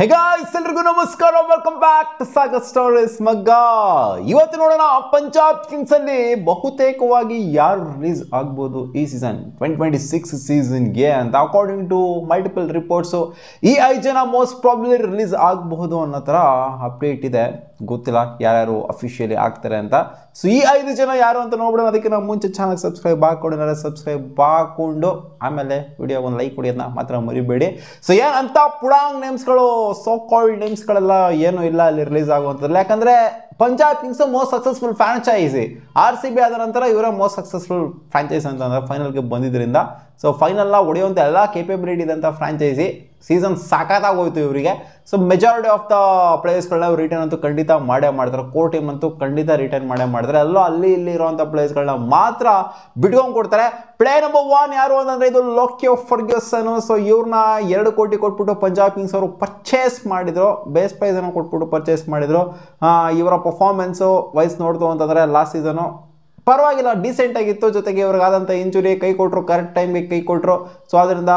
Hey guys, ಎಲ್ರಿಗೂ ನಮಸ್ಕಾರ. Welcome back to Sagar stories ಮಗ್ಗ. ಇವತ್ತು ನೋಡೋಣ ಪಂಜಾಬ್ ಕಿಂಗ್ಸ್ ಅಲ್ಲಿ ಬಹುತೇಕವಾಗಿ ಯಾರು ರಿಲೀಸ್ ಆಗ್ಬೋದು ಈ ಸೀಸನ್ 2026 ಸೀಸನ್ಗೆ ಅಂತ ಅಕಾರ್ಡಿಂಗ್ ಟು ಮಲ್ಟಿಪಲ್ ರಿಪೋರ್ಟ್ಸು ಈ 5 ಜನ ಮೋಸ್ಟ್ ಪ್ರಾಬ್ಲಿ ರಿಲೀಸ್ ಆಗಬಹುದು ಅನ್ನೋ ಥರ ಅಪ್ಡೇಟ್ ಇದೆ. ಗೊತ್ತಿಲ್ಲ ಯಾರ್ಯಾರು ಅಫಿಷಿಯಲಿ ಆಗ್ತಾರೆ ಅಂತ. ಸೊ ಈ 5 ಜನ ಯಾರು ಅಂತ ನೋಡ್ಬಿಡೋಣ. ಅದಕ್ಕೆ ನಾವು ಮುಂಚೆ ಚಾನಲ್ ಸಬ್ಸ್ಕ್ರೈಬ್ ಹಾಕೊಂಡಿದ್ದಾರೆ, ಸಬ್ಸ್ಕ್ರೈಬ್ ಹಾಕೊಂಡು ಆಮೇಲೆ ವಿಡಿಯೋ ಒಂದು ಲೈಕ್ ಕೊಡೋದನ್ನ ಮಾತ್ರ ಮರಿಬೇಡಿ. ಸೊ ಏನಂತ ಪುಡಾಂಗ್ ನೇಮ್ಸ್ಗಳು, ಸೋ ಕಾಲ್ಡ್ ನೇಮ್ಸ್ಗಳೆಲ್ಲ ಏನೂ ಇಲ್ಲ ಅಲ್ಲಿ ರಿಲೀಸ್ ಆಗುವಂಥದ್ದು. ಯಾಕಂದರೆ Punjab kings most successful franchise. RCB ಆದ ನಂತರ ಇವರ ಮೋಸ್ಟ್ ಸಕ್ಸಸ್ಫುಲ್ ಫ್ರಾಂಚೈಸಿ ಅಂತಂದ್ರೆ ಫೈನಲ್ಗೆ ಬಂದಿದ್ದರಿಂದ. ಸೊ ಫೈನಲ್ನ ಹೊಡೆಯುವಂಥ ಎಲ್ಲ ಕೇಪಬಿಲಿಟಿ ಇದ್ದಂಥ ಫ್ರಾಂಚೈಸಿ. ಸೀಸನ್ ಸಾಕಾಗೋಯ್ತು ಇವರಿಗೆ. ಸೊ ಮೆಜಾರಿಟಿ ಆಫ್ ದ ಪ್ಲೇಯರ್ಸ್ಗಳನ್ನ ರಿಟರ್ನ್ ಅಂತೂ ಖಂಡಿತ ಮಾಡೇ ಮಾಡ್ತಾರೆ. ಕೋರ್ ಟೀಮ್ ಅಂತೂ ಖಂಡಿತ ರಿಟರ್ನ್ ಮಾಡೇ ಮಾಡ್ತಾರೆ. ಎಲ್ಲೋ ಅಲ್ಲಿ ಇಲ್ಲಿ ಇರುವಂಥ ಪ್ಲೇಯರ್ಸ್ಗಳನ್ನ ಮಾತ್ರ ಬಿಟ್ಕೊಂಡು ಕೊಡ್ತಾರೆ. ಪ್ಲೇಯರ್ ನಂಬರ್ 1 ಯಾರು ಅಂತಂದರೆ ಇದು ಲೋಕಿ ಫರ್ಗ್ಯೂಸನ್. ಸೊ ಇವ್ರನ್ನ 2 ಕೋಟಿ ಕೊಟ್ಬಿಟ್ಟು ಪಂಜಾಬ್ ಕಿಂಗ್ಸ್ ಅವರು ಪರ್ಚೇಸ್ ಮಾಡಿದ್ರು. ಬೇಸ್ ಪ್ರೈಸನ್ನು ಕೊಟ್ಬಿಟ್ಟು ಪರ್ಚೇಸ್ ಮಾಡಿದ್ರು. ಇವರ ಪರ್ಫಾರ್ಮೆನ್ಸು ವೈಸ್ ನೋಡ್ತು ಅಂತಂದರೆ ಲಾಸ್ಟ್ ಸೀಸನು ಪರವಾಗಿಲ್ಲ, ಡೀಸೆಂಟ್ ಆಗಿತ್ತು. ಜೊತೆಗೆ ಇವ್ರಿಗಾದಂಥ ಇಂಜುರಿ ಕೈ ಕೊಟ್ಟರು, ಕರೆಕ್ಟ್ ಟೈಮ್ಗೆ ಕೈ ಕೊಟ್ಟರು. ಸೊ ಅದರಿಂದ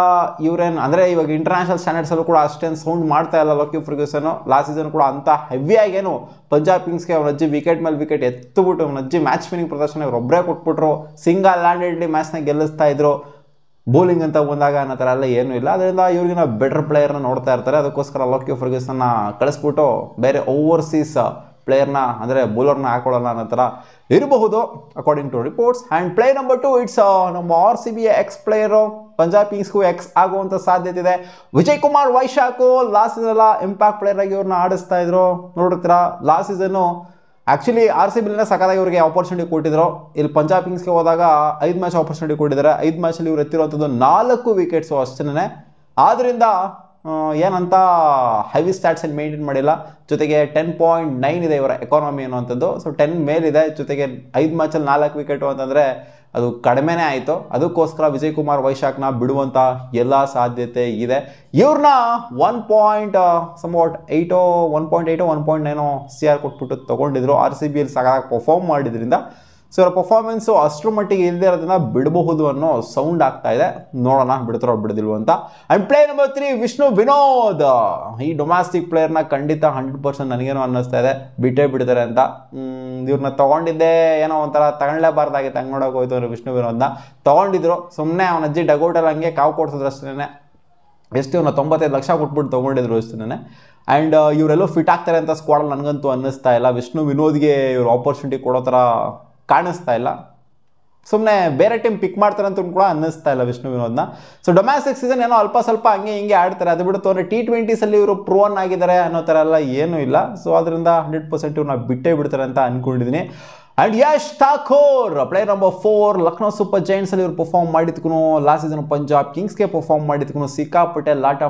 ಇವ್ರೇನು ಅಂದರೆ ಇವಾಗ ಇಂಟರ್ನ್ಯಾಷನಲ್ ಸ್ಟ್ಯಾಂಡರ್ಡ್ಸಲ್ಲೂ ಕೂಡ ಅಷ್ಟೇನು ಸೌಂಡ್ ಮಾಡ್ತಾ ಇಲ್ಲ ಲೋಕಿ ಫರ್ಗ್ಯೂಸನ್. ಲಾಸ್ಟ್ ಸೀಸನ್ ಕೂಡ ಅಂಥ ಹೆವಿಯಾಗೇನು ಪಂಜಾಬ್ ಕಿಂಗ್ಸ್ಗೆ ಅವನಜ್ಜಿ ವಿಕೆಟ್ ಮೇಲೆ ವಿಕೆಟ್ ಎತ್ತುಬಿಟ್ಟು ಅವನಜ್ಜಿ ಮ್ಯಾಚ್ ವಿನಿಂಗ್ ಪ್ರದರ್ಶನ ಇವರೊಬ್ಬರೇ ಕೊಟ್ಬಿಟ್ರು. ಸಿಂಗಲ್ ಹ್ಯಾಂಡೆಡ್ಲಿ ಮ್ಯಾಚ್ನ ಗೆಲ್ಲಿಸ್ತಾ ಇದ್ರು. ಬೌಲಿಂಗ್ ಅಂತ ಬಂದಾಗ ಅನ್ನೋ ಥರ ಎಲ್ಲ ಏನೂ ಇಲ್ಲ. ಅದರಿಂದ ಇವ್ರಿಗೆ ನಾವು ಬೆಟರ್ ಪ್ಲೇಯರ್ನ ನೋಡ್ತಾ ಇರ್ತಾರೆ. ಅದಕ್ಕೋಸ್ಕರ ಲೋಕಿ ಫರ್ಗ್ಯೂಸನ್ನ ಕಳಿಸ್ಬಿಟ್ಟು ಬೇರೆ ಓವರ್ಸೀಸ್ ಪ್ಲೇಯರ್ನ ಅಂದರೆ ಬೌಲರ್ನ ಹಾಕೊಳ್ಳೋಣ ಅನ್ನೋ ಥರ ಇರಬಹುದು according to reports. And player number 2 it's ನಮ್ಮ RCB ಎಕ್ಸ್ ಪ್ಲೇಯರು. ಪಂಜಾಬ್ ಕಿಂಗ್ಸ್ಗೂ ಎಕ್ಸ್ ಆಗುವಂಥ ಸಾಧ್ಯತೆ ಇದೆ. Vijay Kumar Vyshak last season impact player ಆಗಿ ಇವ್ರನ್ನ ಆಡಿಸ್ತಾ ಇದ್ರು. ನೋಡಿರ್ತೀರ ಲಾಸ್ಟ್ ಸೀಸನ್ನು ಆ್ಯಕ್ಚುಲಿ RCBನ ಸಖತ್ತಾಗಿ ಇವ್ರಿಗೆ ಆಪರ್ಚುನಿಟಿ ಕೊಟ್ಟಿದ್ರು. ಇಲ್ಲಿ ಪಂಜಾಬ್ ಕಿಂಗ್ಸ್ಗೆ ಹೋದಾಗ 5 ಮ್ಯಾಚ್ ಆಪರ್ಚುನಿಟಿ ಕೊಟ್ಟಿದ್ದಾರೆ. 5 ಮ್ಯಾಚಲ್ಲಿ ಇವ್ರು ಎತ್ತಿರುವಂಥದ್ದು 4 ವಿಕೆಟ್ಸು ಅಷ್ಟೇ. ಆದ್ದರಿಂದ ಏನಂತ ಹೆವಿ ಸ್ಟ್ಯಾಟ್ಸಲ್ಲಿ ಮೇಂಟೈನ್ ಮಾಡಿಲ್ಲ. ಜೊತೆಗೆ 10.9 ಇದೆ ಇವರ ಎಕಾನಮಿ ಅನ್ನುವಂಥದ್ದು. ಸೊ 10 ಮೇಲಿದೆ. ಜೊತೆಗೆ 5 ಮ್ಯಾಚಲ್ಲಿ 4 ವಿಕೆಟು ಅಂತಂದರೆ ಅದು ಕಡಿಮೆನೇ ಆಯಿತು. ಅದಕ್ಕೋಸ್ಕರ ವಿಜಯ್ ಕುಮಾರ್ ವೈಶಾಖ್ನ ಬಿಡುವಂಥ ಎಲ್ಲ ಸಾಧ್ಯತೆ ಇದೆ. ಇವ್ರನ್ನ 1.9 CR ಕೊಟ್ಬಿಟ್ಟು ತೊಗೊಂಡಿದ್ರು. RCBಯಲ್ಲಿ ಸಾಕಾಗಿ ಪರ್ಫಾರ್ಮ್ ಮಾಡಿದ್ರಿಂದ ಸೊ ಇವರ ಪರ್ಫಾರ್ಮೆನ್ಸು ಅಷ್ಟರ ಮಟ್ಟಿಗೆ ಇಲ್ಲದೆ ಇರೋದನ್ನ ಬಿಡಬಹುದು ಅನ್ನೋ ಸೌಂಡ್ ಆಗ್ತಾ ಇದೆ. ನೋಡೋಣ ಬಿಡ್ತಾರೋ ಬಿಡೋದಿಲ್ವ ಅಂತ. And player number 3 Vishnu Vinod. ಈ ಡೊಮ್ಯಾಸ್ಟಿಕ್ ಪ್ಲೇಯರ್ನ ಖಂಡಿತ 100% ನನಗೇನೋ ಅನ್ನಿಸ್ತಾ ಇದೆ ಬಿಟ್ಟೇ ಬಿಡ್ತಾರೆ ಅಂತ. ಇವ್ರನ್ನ ತೊಗೊಂಡಿದ್ದೆ ಏನೋ ಒಂಥರ ತಗೊಳ್ಳೇಬಾರ್ದಾಗಿತ್ತು. ಹಂಗೆ ನೋಡೋಕೆ ಹೋಯ್ತು ಅಂದರೆ ವಿಷ್ಣು ವಿನೋದ್ನ ತೊಗೊಂಡಿದ್ರು. ಸುಮ್ಮನೆ ಅವನ ಅಜ್ಜಿ ಡಗೌಟಲ್ಲಿ ಹಂಗೆ ಕಾವು ಕೊಡ್ಸಿದ್ರು ಅಷ್ಟೇ. ಎಷ್ಟು ಇವನ್ನ 95 ಲಕ್ಷ ಕೊಟ್ಬಿಟ್ಟು ತೊಗೊಂಡಿದ್ರು ಅಷ್ಟೇ. ಆ್ಯಂಡ್ ಇವರೆಲ್ಲೋ ಫಿಟ್ ಆಗ್ತಾರೆ ಅಂತ ಸ್ಕ್ವಾಡಲ್ಲಿ ನನಗಂತೂ ಅನ್ನಿಸ್ತಾ ಇಲ್ಲ. ವಿಷ್ಣು ವಿನೋದ್ಗೆ ಇವ್ರು ಆಪರ್ಚುನಿಟಿ ಕೊಡೋ ಥರ ಕಾಣಿಸ್ತಾ ಇಲ್ಲ. ಸುಮ್ಮನೆ ಬೇರೆ ಟೀಮ್ ಪಿಕ್ ಮಾಡ್ತಾರೆ ಅಂತ ಕೂಡ ಅನ್ನಿಸ್ತಾ ಇಲ್ಲ ವಿಷ್ಣು ವಿನೋದ್ನ. ಸೊ ಡೊಮ್ಯಾಸ್ಟಿಕ್ ಸೀಸನ್ ಏನೋ ಅಲ್ಪ ಸ್ವಲ್ಪ ಹಂಗೆ ಹಿಂಗೆ ಆಡ್ತಾರೆ. ಅದು ಬಿಡುತ್ತೋ ಅಂದರೆ T20ಸಲ್ಲಿ ಇವರು ಪ್ರೂವನ್ ಆಗಿದ್ದಾರೆ ಅನ್ನೋ ಥರ ಎಲ್ಲ ಏನೂ ಇಲ್ಲ. ಸೊ ಅದರಿಂದ 100% ಇವ್ರನ್ನ ಬಿಟ್ಟೇ ಬಿಡ್ತಾರೆ ಅಂತ ಅಂದ್ಕೊಂಡಿದ್ದೀನಿ. And Yash Thakur player number 4 Lucknow Super ಜೈಂಟ್ಸಲ್ಲಿ ಇವ್ರು ಪರ್ಫಾರ್ಮ್ ಮಾಡಿದ್ಕೂ ಲಾಸ್ಟ್ ಸೀಸನ್ ಪಂಜಾಬ್ ಕಿಂಗ್ಸ್ಗೆ ಪರ್ಫಾರ್ಮ್ ಮಾಡಿದ್ಕೂ ಸಿಕ್ಕಾಪಟ್ಟೆ ಲಾಟ್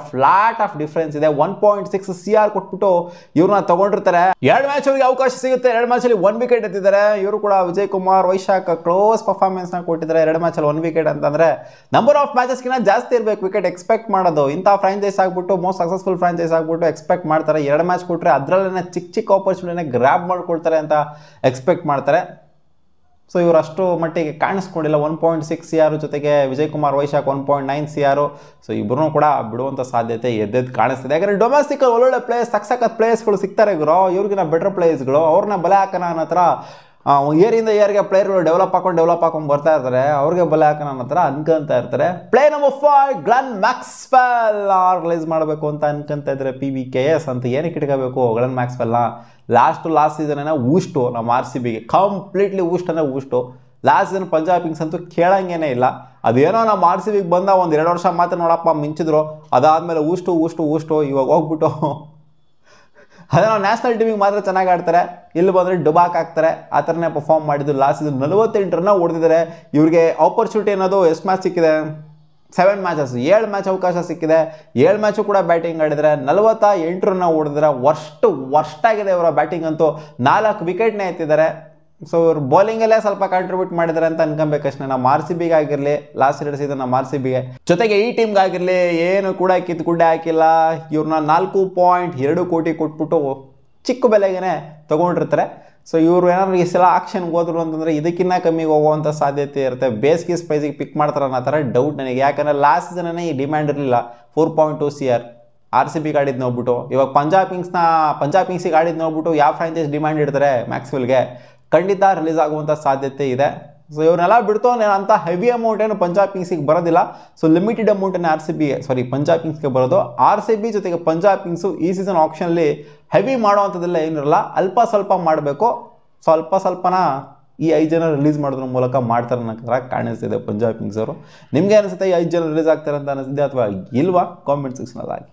ಆಫ್ ಡಿಫ್ರೆನ್ಸ್ ಇದೆ. 1.6 CR ಕೊಟ್ಬಿಟ್ಟು ಇವ್ರನ್ನ ತೊಗೊಂಡಿರ್ತಾರೆ. 2 ಮ್ಯಾಚ್ ಅವ್ರಿಗೆ ಅವಕಾಶ ಸಿಗುತ್ತೆ. 2 ಮ್ಯಾಚಲ್ಲಿ 1 ವಿಕೆಟ್ ಎತ್ತಿದ್ದಾರೆ. ಇವರು ಕೂಡ ವಿಜಯ್ ಕುಮಾರ್ ವೈಶಾಖ್ ಕ್ಲೋಸ್ ಪರ್ಫಾರ್ಮೆನ್ಸ್ನ ಕೊಟ್ಟಿದ್ದಾರೆ. 2 ಮ್ಯಾಚಲ್ಲಿ 1 ವಿಕೆಟ್ ಅಂತಂದರೆ ನಂಬರ್ ಆಫ್ ಮ್ಯಾಚಸ್ಗಿಂತ ಜಾಸ್ತಿ ಇರಬೇಕು ವಿಕೆಟ್ ಎಕ್ಸ್ಪೆಕ್ಟ್ ಮಾಡೋದು. ಇಂಥ ಫ್ರಾಂಚೈಸ್ ಆಗಿಬಿಟ್ಟು ಮೋಸ್ಟ್ ಸಕ್ಸಸ್ಫುಲ್ ಫ್ರಾಂಚೈಸ್ ಆಗಿಬಿಟ್ಟು ಎಕ್ಸ್ಪೆಕ್ಟ್ ಮಾಡ್ತಾರೆ. 2 ಮ್ಯಾಚ್ ಕೊಟ್ಟರೆ ಅದರಲ್ಲೇ ಚಿಕ್ಕ ಆಪರ್ಚುನಿಟಿನ ಗ್ರ್ಯಾಬ್ ಮಾಡ್ಕೊಳ್ತಾರೆ ಅಂತ ಎಕ್ಸ್ಪೆಕ್ಟ್ ಮಾಡ್ತಾರೆ. ಸೊ ಇವರು ಅಷ್ಟು ಮಟ್ಟಿಗೆ ಕಾಣಿಸ್ಕೊಂಡಿಲ್ಲ. 1.6 CR ಜೊತೆಗೆ ವಿಜಯ್ ಕುಮಾರ್ ವೈಶಾಖ್ 1.9 CR. ಸೊ ಇಬ್ಬರೂ ಕೂಡ ಬಿಡುವಂಥ ಸಾಧ್ಯತೆ ಎದ್ದೆದ್ದು ಕಾಣಿಸ್ತಿದೆ. ಯಾಕಂದರೆ ಡೊಮ್ಯಾಸ್ಟಿಕಲ್ಲಿ ಒಳ್ಳೊಳ್ಳೆ ಪ್ಲೇಯರ್ಸ್ ಸಖತ್ ಪ್ಲೇಯರ್ಸ್ಗಳು ಸಿಗ್ತಾರೆ ಗುರು. ಇವ್ರಿಗಿನ ಬೆಟರ್ ಪ್ಲೇಯರ್ಸ್ಗಳು ಅವ್ರನ್ನ ಬಲೆ ಹಾಕೋಣ ಅನ್ನೋ ಥರ ಇಯರಿಂದ ಇಯರ್ಗೆ ಪ್ಲೇಯರ್ಗಳು ಡೆವಲಪ್ ಹಾಕೊಂಡು ಬರ್ತಾ ಇರ್ತಾರೆ. ಅವ್ರಿಗೆ ಬಲೆ ಹಾಕೋಣ ಅನ್ನೋ ಥರ ಅನ್ಕೊಂತ ಇರ್ತಾರೆ. Player number 5 Glenn Maxwell release ಮಾಡಬೇಕು ಅಂತ ಅನ್ಕೊಂತ ಇದ್ದಾರೆ. PBKS ಅಂತ ಏನಕ್ಕೆ ಇಟ್ಕೋಬೇಕು ಗ್ಲೆನ್ ಮ್ಯಾಕ್ಸ್ವೆಲ್ನ? ಲಾಸ್ಟ್ ಸೀಸನ್ ಊಷ್ಟು ನಮ್ಮ RCBಗೆ ಕಂಪ್ಲೀಟ್ಲಿ ಊಷ್ಟು. ಲಾಸ್ಟ್ ಸೀಸನ್ ಪಂಜಾಬ್ ಕಿಂಗ್ಸ್ ಅಂತೂ ಕೇಳಂಗೇನೆ ಇಲ್ಲ. ಅದೇನೋ ನಮ್ಮ RCBಗೆ ಬಂದ 1-2 ವರ್ಷ ಮಾತ್ರ ನೋಡಪ್ಪ ಮಿಂಚಿದ್ರು. ಅದಾದಮೇಲೆ ಊಷ್ಟು ಇವಾಗ ಹೋಗ್ಬಿಟ್ಟು ಅದೇನೋ ನ್ಯಾಷನಲ್ ಟೀಮಿಗೆ ಮಾತ್ರ ಚೆನ್ನಾಗಿ ಆಡ್ತಾರೆ. ಇಲ್ಲಿ ಬಂದರೆ ಡುಬಾಕ್ ಆಗ್ತಾರೆ. ಆ ಥರನೇ ಪರ್ಫಾರ್ಮ್ ಮಾಡಿದ್ದು. ಲಾಸ್ಟ್ ಸೀಸನ್ 48 ರನ್ನ ಹೊಡೆದಿದ್ದಾರೆ. ಇವ್ರಿಗೆ ಆಪರ್ಚುನಿಟಿ ಅನ್ನೋದು ಎಷ್ಟು ಮ್ಯಾಚ್ ಸಿಕ್ಕಿದೆ? 7 ಮ್ಯಾಚಸ್, 7 ಮ್ಯಾಚ್ ಅವಕಾಶ ಸಿಕ್ಕಿದೆ. 7 ಮ್ಯಾಚು ಕೂಡ ಬ್ಯಾಟಿಂಗ್ ಆಡಿದರೆ 48 ರನ್ನ ಹೊಡೆದಿದ್ದಾರೆ. ವರ್ಸ್ಟ್ ಆಗಿದೆ ಇವರ ಬ್ಯಾಟಿಂಗ್ ಅಂತೂ. 4 ವಿಕೆಟ್ನೇ ಎತ್ತಿದ್ದಾರೆ. ಸೊ ಇವರು ಬೌಲಿಂಗಲ್ಲೇ ಸ್ವಲ್ಪ ಕಾಂಟ್ರಿಬ್ಯೂಟ್ ಮಾಡಿದ್ದಾರೆ ಅಂತ ಅನ್ಕೊಬೇಕಷ್ಟೇ. ನಮ್ಮ RCBಗೆ ಆಗಿರಲಿ ಲಾಸ್ಟ್ 2 ಸೀಸನ್ ನಮ್ಮ RCBಗೆ ಜೊತೆಗೆ ಈ ಟೀಮ್ಗೆ ಆಗಿರಲಿ ಏನು ಕೂಡ ಗುಡ್ಡೆ ಹಾಕಿಲ್ಲ. ಇವ್ರನ್ನ 4.2 ಕೋಟಿ ಕೊಟ್ಬಿಟ್ಟು ಚಿಕ್ಕ ಬೆಲೆಗೆ ತೊಗೊಂಡಿರ್ತಾರೆ. ಸೊ ಇವರು ಏನಾದ್ರು ಈ ಸಲ ಆಕ್ಷನ್ಗೆ ಹೋದ್ರು ಅಂತಂದರೆ ಇದಕ್ಕಿಂತ ಕಮ್ಮಿಗೆ ಹೋಗುವಂಥ ಸಾಧ್ಯತೆ ಇರುತ್ತೆ. ಬೇಸ್ಗೆ ಪ್ರೈಸಿಗೆ ಪಿಕ್ ಮಾಡ್ತಾರೆ ಅನ್ನೋ ಥರ ಡೌಟ್ ನನಗೆ. ಯಾಕಂದರೆ ಲಾಸ್ಟ್ ಸೀಸನ್ನೇ ಈ ಡಿಮ್ಯಾಂಡ್ ಇರಲಿಲ್ಲ 4.2 CR. ಆರ್ ಸಿ ಬಿ ಗಾಡಿದ್ ನೋಡ್ಬಿಟ್ಟು ಇವಾಗ ಪಂಜಾಬ್ ಕಿಂಗ್ಸಿಗೆ ಗಾಡಿದ್ ನೋಡ್ಬಿಟ್ಟು ಯಾವ ಫ್ರಾಂಚೈಸ್ ಡಿಮ್ಯಾಂಡ್ ಇಡ್ತಾರೆ ಮ್ಯಾಕ್ಸ್ವೆಲ್ಗೆ, ಖಂಡಿತ ರಿಲೀಸ್ ಆಗುವಂಥ ಸಾಧ್ಯತೆ ಇದೆ. ಸೊ ಇವ್ರನ್ನೆಲ್ಲ ಬಿಡ್ತು ಅಂತ ಹೆವಿ ಅಮೌಂಟ್ ಏನು ಪಂಜಾಬ್ ಕಿಂಗ್ಸಿಗೆ ಬರೋದಿಲ್ಲ. ಸೊ ಲಿಮಿಟೆಡ್ ಅಮೌಂಟನ್ನು ಪಂಜಾಬ್ ಕಿಂಗ್ಸ್ಗೆ ಬರೋದು. ಆರ್ ಸಿ ಬಿ ಜೊತೆಗೆ ಪಂಜಾಬ್ ಕಿಂಗ್ಸು ಈ ಸೀಸನ್ ಆಪ್ಷನಲ್ಲಿ ಹೆವಿ ಮಾಡೋವಂಥದ್ದೆಲ್ಲ ಏನಿರಲ್ಲ, ಅಲ್ಪ ಸ್ವಲ್ಪ ಮಾಡಬೇಕು. ಸ್ವಲ್ಪನ ಈ 5 ಜನ ರಿಲೀಸ್ ಮಾಡೋದ್ರ ಮೂಲಕ ಮಾಡ್ತಾರೆ ಅನ್ನೋ ಕಾಣಿಸ್ತಿದೆ ಪಂಜಾಬ್ ಕಿಂಗ್ಸ್ ಅವರು. ನಿಮಗೆ ಅನಿಸುತ್ತೆ ಈ 5 ಜನ ರಿಲೀಸ್ ಆಗ್ತಾರೆ ಅಂತ ಅನಿಸಿದೆ ಅಥವಾ ಇಲ್ವಾ? ಕಾಮೆಂಟ್ ಸೆಕ್ಷನಲ್ಲಿ ಹಾಕಿ.